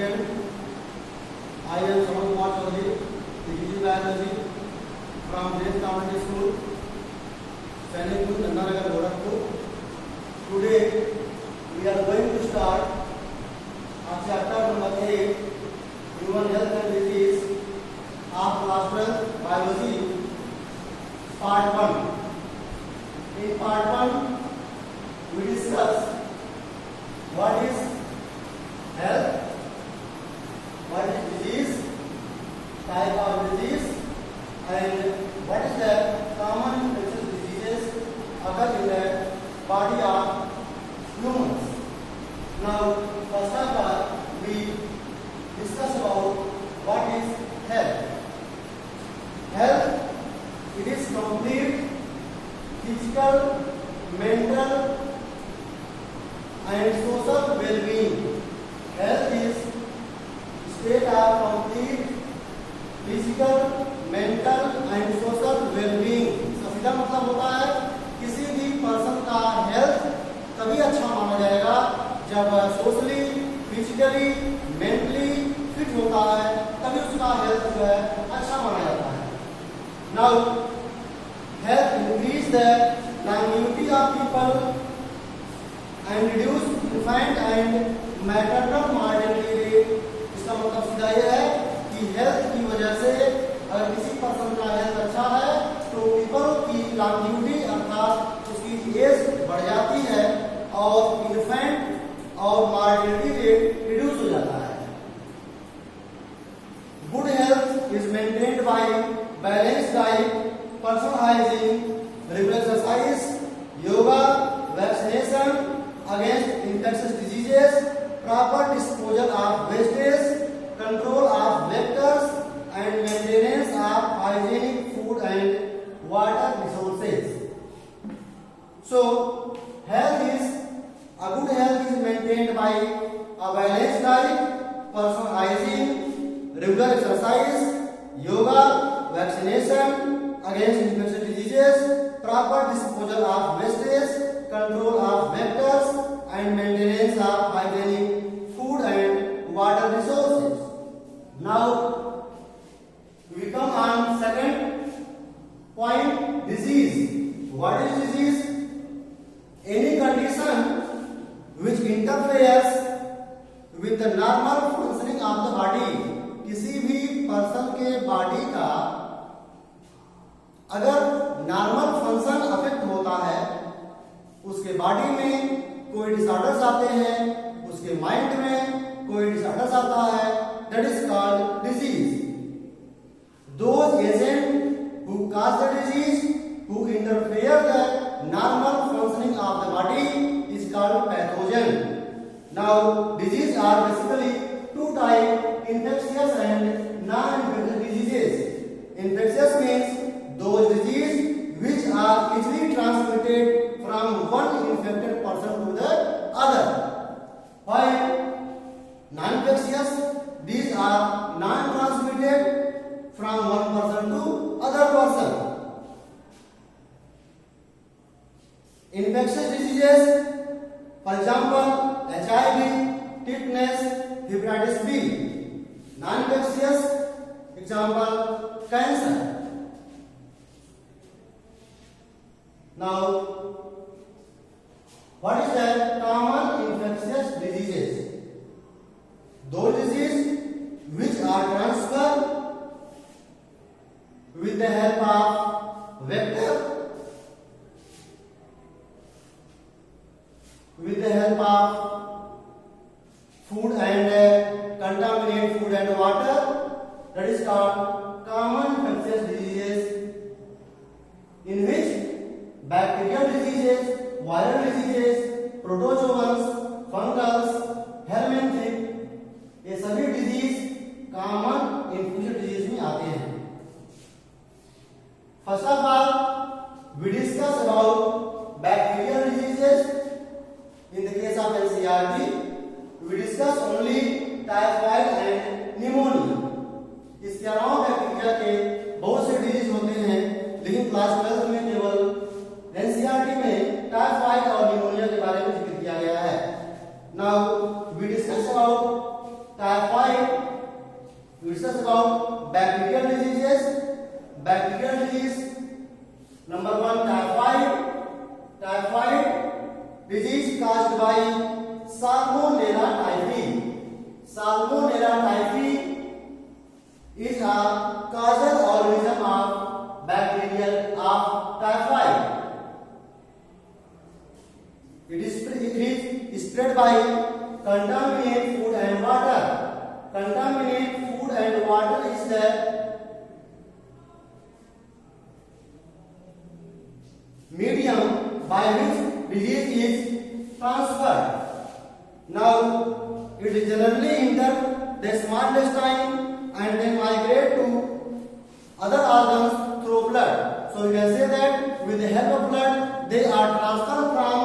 student, I am Saman Kumar Chaudhary, Division Biology from Grace Community School, Sainipur, Nandanagar, Gorakhpur. Today we are going to start our chapter number 8, Human Health and Disease of Class 12 Biology, Part 1. In Part 1, we discuss what is health, what is disease, type of disease, and what is the common infectious diseases occur in the body of humans. Now, first of all, we discuss about what is health. Health, it is complete physical, mental, and social well-being. Health is state of complete physical, mental and social well-being. सीधा मतलब होता है किसी भी person का health तभी अच्छा माना जाएगा जब सोशली, फिजिकली, मेंटली फिट होता है, तभी उसका हेल्थ जो है अच्छा माना जाता है. Now health increase the longevity of people and reduce infant and maternal mortality rate. इसका मतलब सीधा यह है कि हेल्थ की वजह से अगर किसी पर्सन का हेल्थ अच्छा है तो पीपल की लॉन्जिविटी अर्थात उसकी एज बढ़ जाती है और इन्फेंट और मॉर्टेलिटी रेट रिड्यूस हो जाता है. Good health is maintained by balanced diet, personal hygiene, regular exercise, yoga, vaccination against infectious diseases, proper disposal of wastage, control of vectors, and maintenance of hygienic food and water resources. So, a good health is maintained by a balanced diet, personal hygiene, regular exercise, yoga, vaccination against infectious diseases, proper disposal of wastage, control of vectors, and maintenance of hygienic food and water resources. Now, we come on second point, disease. What is disease? Any condition which interferes with the normal functioning of the body. किसी भी person के body का अगर normal function affect होता है, उसके body में कोई डिसऑर्डर्स आते हैं, उसके माइंड में कोई डिसऑर्डर्स आता है, that is called disease. Those agent who cause the disease, who interfere the normal functioning of the body is called pathogen. Now disease are basically two type, infectious and non-infectious diseases. Infectious means those diseases which are easily transmitted from one infected person to the other. While non-infectious, these are non-transmitted from one person to other person. Infectious diseases, for example, HIV, tetanus, hepatitis B. Non-infectious, example, cancer. Now, what is the common infectious diseases? Those diseases which are transferred with the help of vector, with the help of food and contaminate food and water, that is called common infectious diseases, in which bacterial diseases, viral diseases, protozoans, fungals, helminthic, ये सभी disease common infusion disease में आते हैं. First of all, we discuss about bacterial diseases. In the case of NCERT, we discuss only typhoid and pneumonia. इसके अलावा bacteria के बहुत से डिजीज होते हैं, लेकिन क्लास 12 में केवल एनसीईआरटी में टाइफाइड और निमोनिया के बारे में जिक्र किया गया है. Now we discuss about typhoid. We discuss about bacterial diseases. Bacterial disease number 1, typhoid. Typhoid disease caused by Salmonella typhi. Salmonella typhi is a causal organism of bacterial of typhoid. It is spread by contaminated food and water. Contaminated food and water is the medium by which disease is transferred. Now, it is generally enter the small intestine and then migrate to other organs through blood. So you can say that with the help of blood, they are transferred from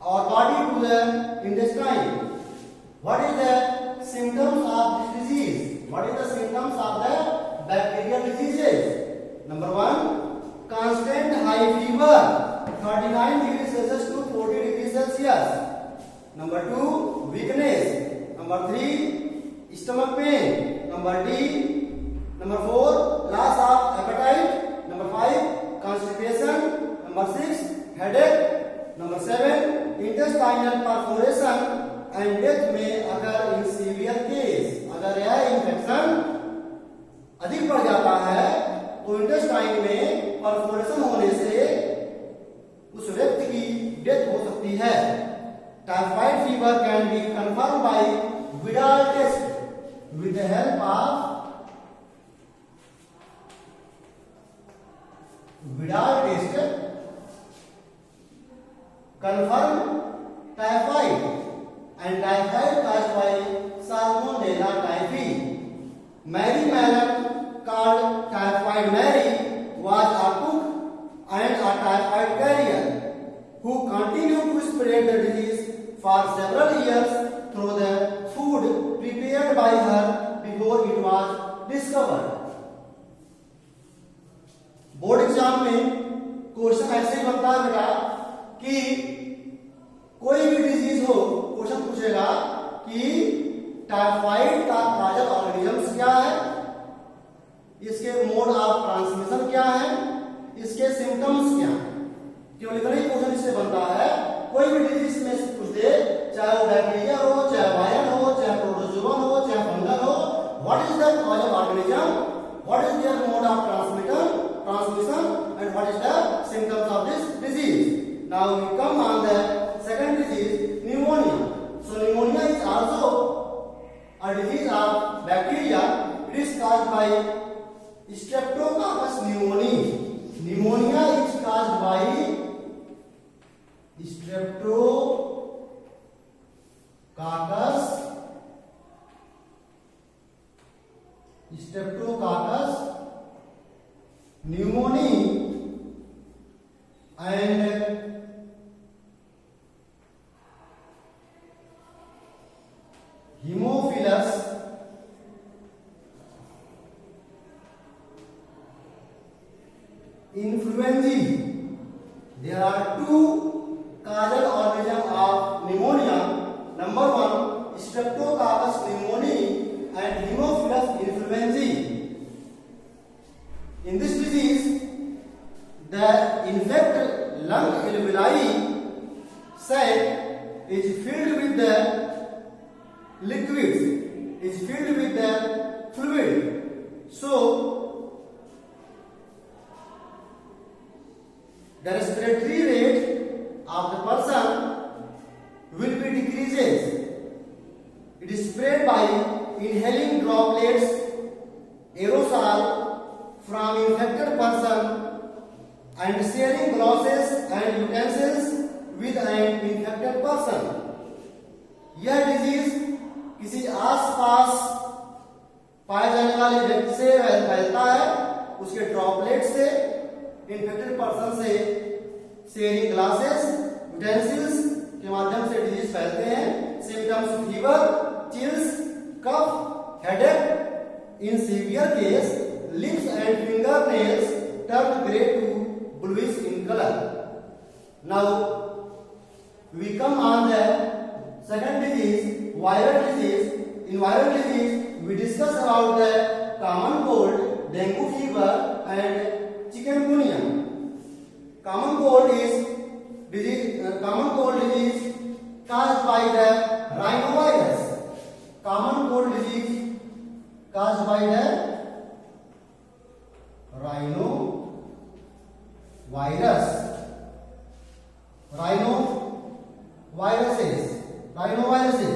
our body to the intestine. What is the symptoms of this disease? What is the symptoms of the bacterial diseases? Number 1, constant high fever, 39 degrees Celsius to 40 degrees Celsius. Number 2, weakness. Number 3, stomach pain. Number 4, loss of appetite. Number 5, constipation. Number 6, headache. Number 7, intestinal perforation and death may occur in severe case. अगर यह infection अधिक बढ़ जाता है तो intestine में perforation होने से उस व्यक्ति की डेथ हो सकती है. Typhoid fever can be confirm by Widal test with the help of Widal test confirm typhoid and typhoid caused by Salmonella typhi. Mary Mallet, called Typhoid Mary, was a cook and a typhoid carrier who continued to spread the disease for several years through the food prepared by her before it was discovered. Board exam में question ऐसे ही बनता है बेटा कि कोई भी disease हो, question पूछेगा कि टाइफाइड का काजल ऑर्गेनिजम्स क्या है, इसके मोड ऑफ ट्रांसमिशन क्या है, इसके सिम्टम्स क्या है. केवल इतना ही क्वेश्चन इससे बनता है. कोई भी डिजीज में से पूछ दे, चाहे वो बैक्टीरिया हो, चाहे वायरल हो, चाहे प्रोटोजोआ हो, चाहे फंगल हो, what is the causal organism, what is their mode of transmission and what is the symptoms of this disease. Now we come on the second disease, pneumonia. So pneumonia is also a disease of bacteria. It is caused by Streptococcus pneumoniae. Pneumonia is caused by Streptococcus pneumoniae and Haemophilus influenzae. There are two causal organisms of pneumonia. Number 1, Streptococcus pneumoniae and Haemophilus influenzae. In this disease, the infected lung alveoli sac is filled with the liquids, is filled with the fluid. So, the respiratory rate of the person will be decreases. It is spread by inhaling droplets, aerosol from infected person and sharing glasses and utensils with an infected person. यह disease किसी आसपास पाए जाने वाले व्यक्ति से फैलता है, उसके ड्रॉपलेट से, इन्फेक्टेड पर्सन से शेयरिंग ग्लासेस, यूटेंसिल्स के माध्यम से डिजीज फैलते हैं. Symptoms fever, chills, cough, headache. In severe case lips and fingernails turn grey to bluish in color. Now we come on the second disease, viral disease. In viral disease, we discuss about the common cold, dengue fever, and chikungunya. Common cold disease caused by the rhinovirus. Common cold disease caused by the rhinoviruses.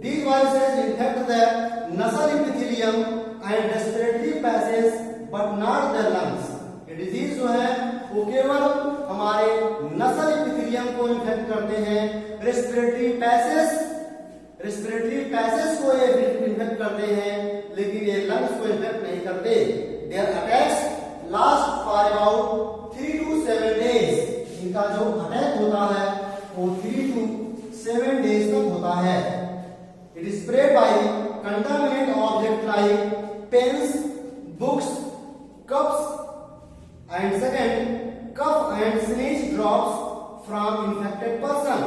These viruses infect the nasal epithelium and respiratory passages, but not the lungs. ये disease जो है वो केवल हमारे नसल epithelium को infect करते हैं, रेस्पिरेटरी पैसेज को ये इन्फेक्ट करते हैं, लेकिन ये लंग्स को इन्फेक्ट नहीं करते. Their attacks last for about 3 to 7 days. इनका जो अटैक होता है वो 3 to 7 days तक होता है. It is spread by contaminant objects like pens, books, cups, and second, cough and sneeze drops from infected person.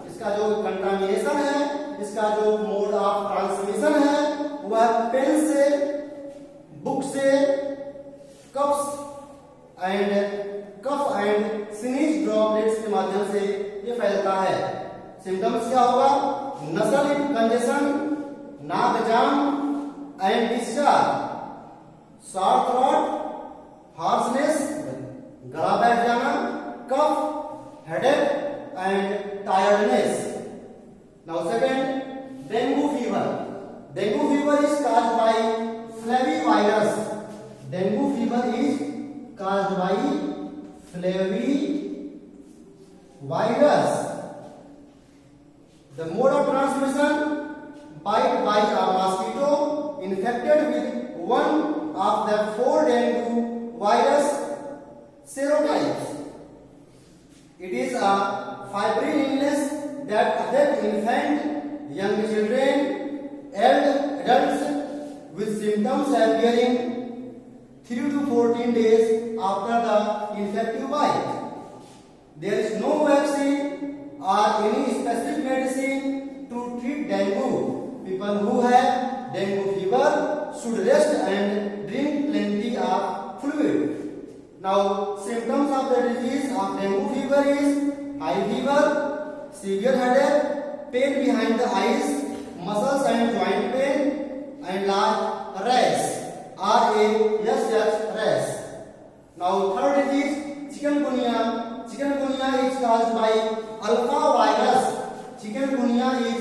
इसका जो कंटामिनेशन है, इसका जो मोड ऑफ ट्रांसमिशन है, वह पेन से, बुक से, कफ एंड स्नीज ड्रॉपलेट्स के माध्यम से ये फैलता है. सिम्टम्स क्या होगा? नसल कंजेशन, नाक जाम and discharge, sore throat, hoarseness, गला बैठ जाना, cough, headache and tiredness. Now second, dengue fever. Dengue fever is caused by flavivirus. Dengue fever is caused by flavivirus. The mode of transmission: bite by a mosquito infected with one of the 4 dengue virus serotypes. It is a febrile illness that affects infant, young children, adults, with symptoms appearing 3 to 14 days after the infective bite. There is no vaccine or any specific medicine to treat dengue. People who have dengue fever should rest and drink plenty of fluid. Now, symptoms of the disease of dengue fever is high fever, severe headache, pain behind the eyes, muscles and joint pain, and large rash. rash. Now, third disease, chikungunya. Chikungunya is caused by alpha virus. Chikungunya is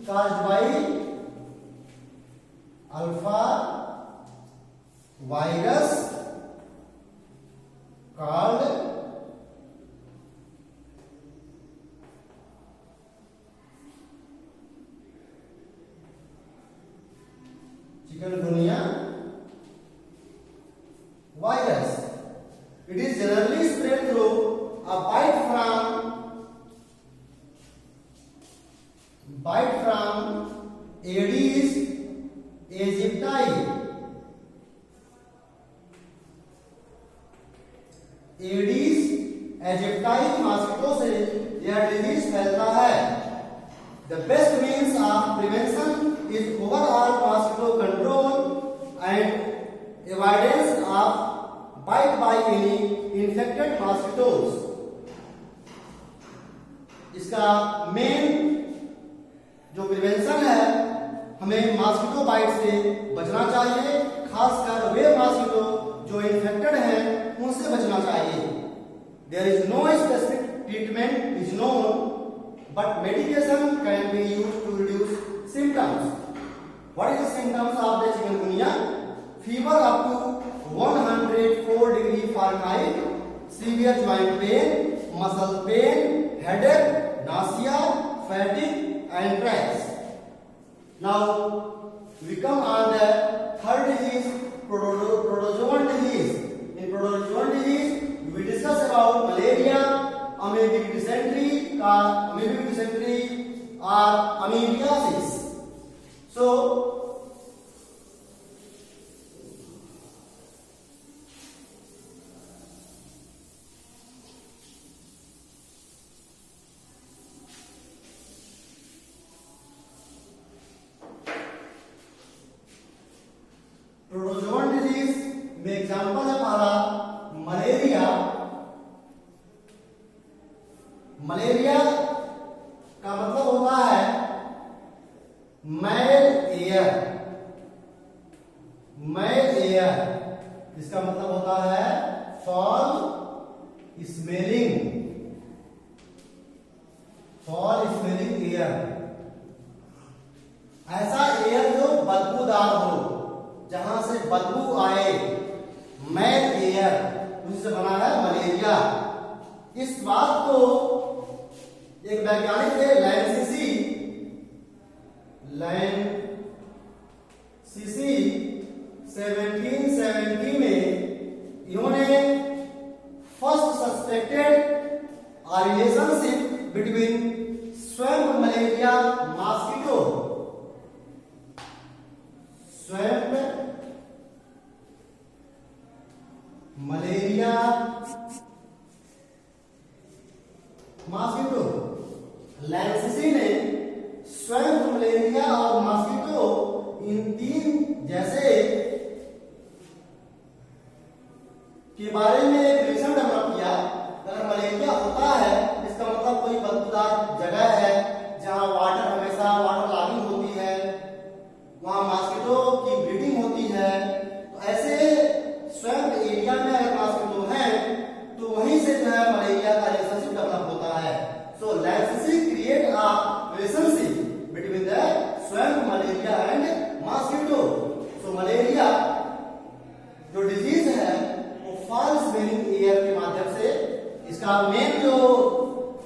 caused by alpha virus called chikungunya virus. It is generally spread through a bite from Aedes aegypti. Aedes aegypti mosquito से यह disease फैलता है. The best means of prevention is overall mosquito control and avoidance of bite by any infected mosquitoes. इसका main जो prevention है, हमें mosquito bite से बचना चाहिए, खासकर वे मॉस्किटो जो इन्फेक्टेड हैं उनसे बचना चाहिए. There is no specific treatment is known, but medication can be used to reduce symptoms. What is the symptoms of the chikungunya? Fever up to 104 degree Fahrenheit, severe joint pain, muscle pain, headache, nausea, fatigue, and rash. Now we come on the third disease, protozoan disease. In protozoan disease, we discuss about malaria, amoebic dysentery, or amoebiasis. So example है पहला malaria. Malaria का मतलब होता है मैल air. मैल air इसका मतलब होता है फॉल स्मेलिंग एयर। ऐसा एयर जो बदबूदार हो, जहां से बदबू आए, मैल एयर, उससे बना है मलेरिया। इस बात को एक वैज्ञानिक थे लैंसिसी 1770 में इन्होंने first suspected relationship between swamp malaria mosquito, swamp malaria mosquito. Lancisi ने स्वैम्प मलेरिया और मॉस्किटो इन तीन जैसे के बारे में एक रिलेशन डेवलप किया। अगर मलेरिया होता है इसका मतलब कोई बदबूदार जगह है जहां वाटर हमेशा वाटर लॉगिंग होती है, वहां मॉस्किटो की ब्रीडिंग होती है। तो ऐसे स्वैम्प एरिया में अगर मॉस्किटो हैं तो वहीं से जो है मलेरिया का रिलेशनशिप डेवलप होता है। So Lancisi create a relationship between the swamp malaria and mosquito. So malaria जो डिजीज है वो फॉल स्मेलिंग एयर के माध्यम से, इसका मेन जो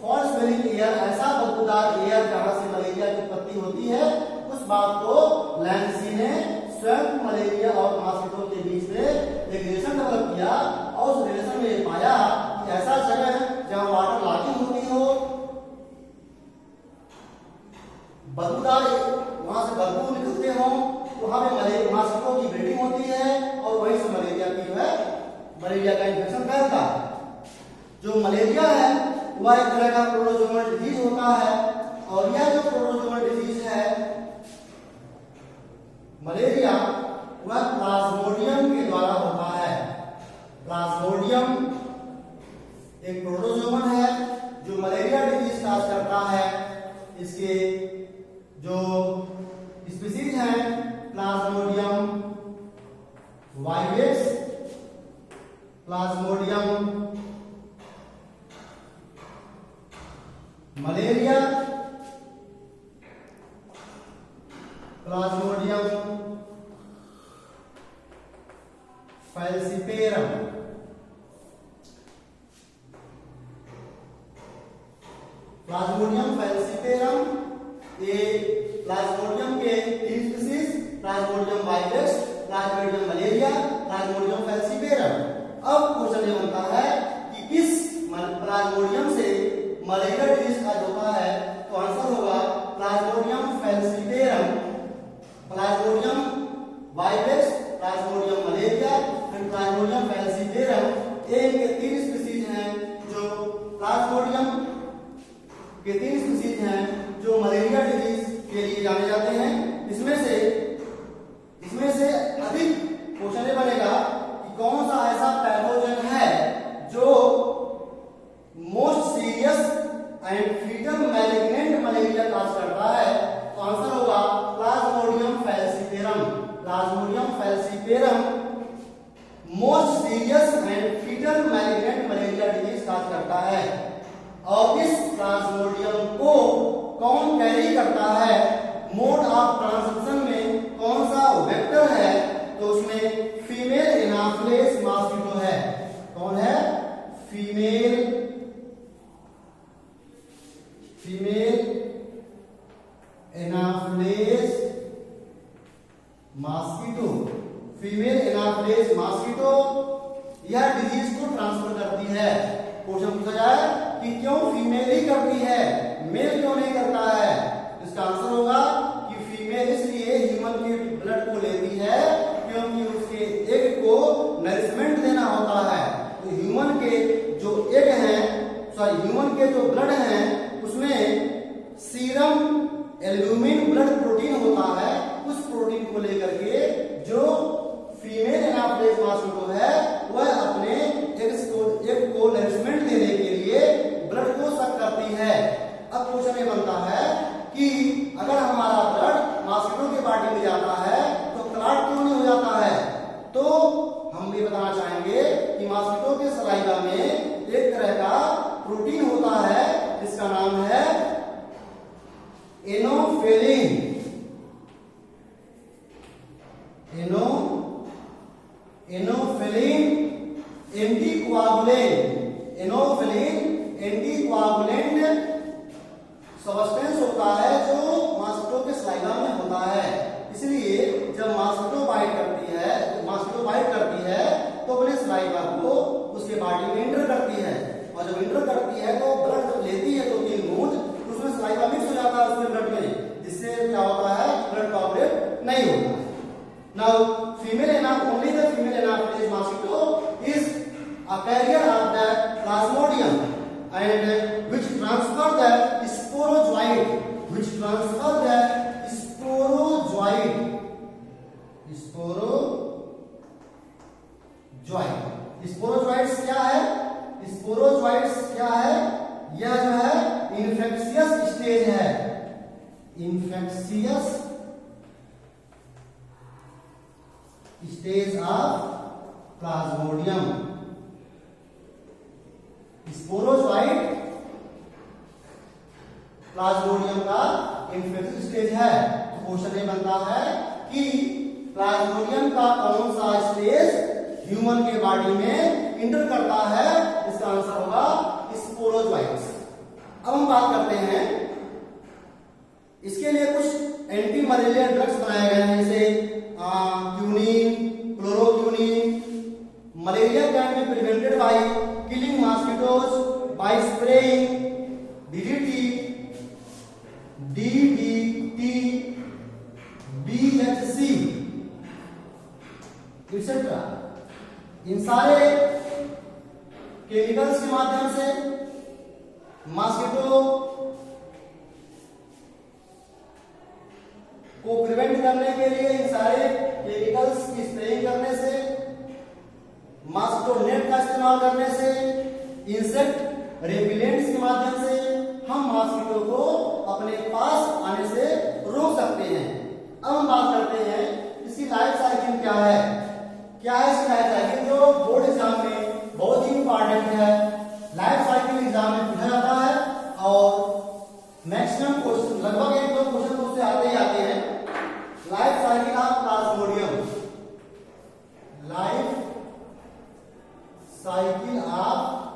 फॉल स्मेलिंग एयर, ऐसा बदबूदार एयर जहां से मलेरिया की उत्पत्ति होती है, उस बात को लैंसिसी ने स्वैम्प मलेरिया और मॉस्किटो के बीच में एक रिलेशन डेवलप किया और उस रिलेशन में ये पाया कि ऐसा जगह जहां वाटर लॉगिंग होती हो, बदबूदार वहां से बदबू निकलते हो, वहां पे मॉस्किटो की ब्रीडिंग होती है और वहीं से मलेरिया की जो है मलेरिया का इन्फेक्शन फैलता है। जो मलेरिया है वह एक तरह का प्रोटोजोअल डिजीज होता है और यह जो प्रोटोजोअल डिजीज है मलेरिया वह प्लाज्मोडियम के द्वारा होता है। प्लाज्मोडियम एक प्रोटोजोअन है जो मलेरिया डिजीज काज करता है। इसके जो स्पीसीज हैं Plasmodium vivax, Plasmodium malaria, Plasmodium falciparum. Plasmodium falciparum ये प्लाज्मोडियम के तीन species, Plasmodium vivax, Plasmodium malaria, Plasmodium falciparum. अब क्वेश्चन ये बनता है कि किस प्लाज्मोडियम से मलेरिया डिजीज का होता है, तो आंसर होगा plasmodium falciparum, Plasmodium vivax, Plasmodium malaria and Plasmodium falciparum. ये के तीन स्पीसीज हैं जो प्लाज्मोडियम के तीन स्पीसीज हैं जो मलेरिया डिजीज के लिए जाने जाते हैं। इसमें से अधिक क्वेश्चन बनेगा कि कौन सा ऐसा पैथोजन है जो most serious and fatal malignant malaria cause करता है, तो आंसर होगा plasmodium falciparum. Plasmodium falciparum most serious and fatal malignant malaria disease cause करता है। और इस प्लाज्मोडियम को कौन कैरी करता है, मोड ऑफ ट्रांसमिशन में कौन सा वेक्टर है, तो उसमें फीमेल एनाफिलिस मॉस्किटो है। कौन है? Female Anopheles mosquito. Female Anopheles mosquito यह डिजीज को ट्रांसफर करती है। क्वेश्चन पूछा जाए कि क्यों फीमेल ही करती है, मेल क्यों नहीं करता है, इसका आंसर होगा कि फीमेल इसलिए ह्यूमन के ब्लड को लेती है क्योंकि उसके एग को नरिशमेंट देना होता है। तो ह्यूमन के जो एग हैं, ह्यूमन के जो ब्लड हैं उसमें सीरम एल्ब्यूमिन ब्लड प्रोटीन होता है। उस प्रोटीन को लेकर के जो फीमेल एनाफिलिस मॉस्किटो है वह अपने एक को नरिशमेंट देने के लिए ब्लड को सक करती है। अब क्वेश्चन ये बनता है कि अगर हमारा ब्लड मॉस्किटो के बॉडी में जाता है तो क्लॉट क्यों नहीं हो जाता है? तो हम ये बताना चाहेंगे कि मॉस्किटो के सलाइवा में एक तरह का प्रोटीन होता है जिसका नाम है एनोफिलिन। एनोफिलिन एंटीकोआगुलेंट सब्सटेंस होता है जो मॉस्किटो के सलाइवा में होता है। इसलिए जब मॉस्किटो बाइट करती है तो अपने सलाइवा को उसके बॉडी में एंटर करती है, और जब एंटर करती है तो ब्लड जब लेती है 2-3 बूंद तो उसमें सलाइवा मिक्स हो जाता है उसके ब्लड में, जिससे क्या होता है ब्लड कोआगुलेट नहीं होता। Now, only the female Anopheles mosquito is a carrier of the Plasmodium, and which transfer the sporozoite. Sporozoites क्या है? यह जो है इन्फेक्शियस स्टेज है। Infectious stage of Plasmodium. Sporozoite Plasmodium का इन्फेक्शियस स्टेज है। तो क्वेश्चन ये बनता है कि प्लाज्मोडियम का कौन सा स्टेज ह्यूमन के बॉडी में इंटर करता है? इसका आंसर होगा स्पोरोजोइट्स। अब हम बात करते हैं, इसके लिए कुछ एंटी मलेरिया ड्रग्स बनाए गए हैं, जैसे quinine, chloroquine. Malaria can be prevented by killing mosquitoes by spraying DDT, BHC etcetera. इन सारे केमिकल्स के माध्यम से मॉस्किटो को प्रिवेंट करने के लिए, इन सारे केमिकल्स की स्प्रेइंग करने से, मॉस्किटो नेट का इस्तेमाल करने से, इंसेक्ट रेपिलेंट्स के माध्यम से हम मॉस्किटो को अपने पास आने से रोक सकते हैं। अब हम बात करते हैं इसकी लाइफ साइकिल क्या है। इसकी लाइफ साइकिल जो बोर्ड एग्जाम में बहुत ही इंपॉर्टेंट है। लाइफ साइकिल एग्जाम में पूछा जाता है और मैक्सिमम क्वेश्चन, लगभग 1-2 क्वेश्चन उससे आते ही आते हैं। Life cycle of Plasmodium. Life cycle